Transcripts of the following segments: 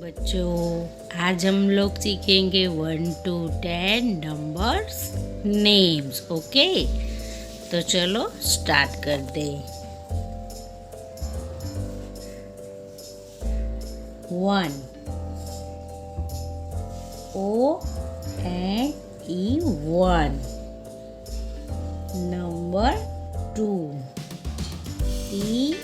बच्चों, आज हम लोग सीखेंगे 1 to 10 नंबर्स नेम्स। ओके, तो चलो स्टार्ट कर दे। 1 O-N-E 1। Number 2 T-W-O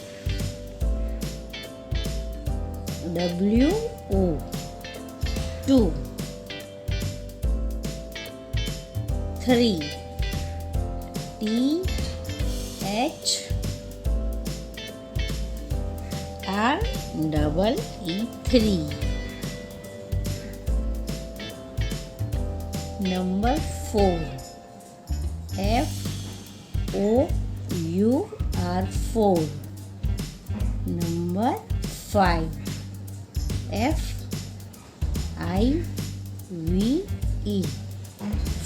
2। 3 T-H-R-E-E 3। Number 4 F-O-U-R 4। Number 5 F-I-V-E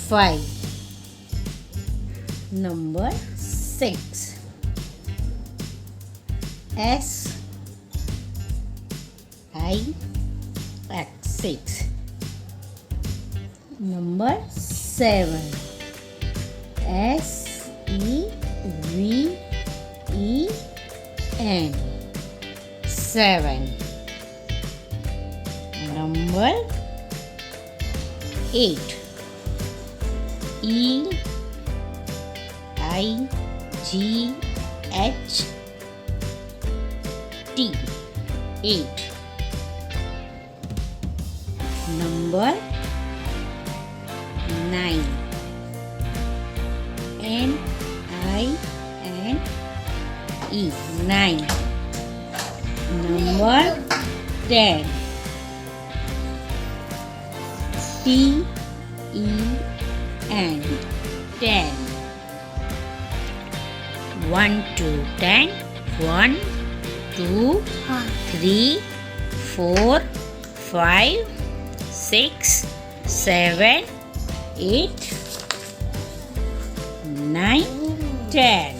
5। Number 6 S-I-X 6। Number 7 S-E-V-E-N 7। Number 8 E-I-G-H-T 8। Number 9 N-I-N-E 9। Number 10 T-E-N 10। 1 to 10 1 2 3 4 5 6 7 8 9 10।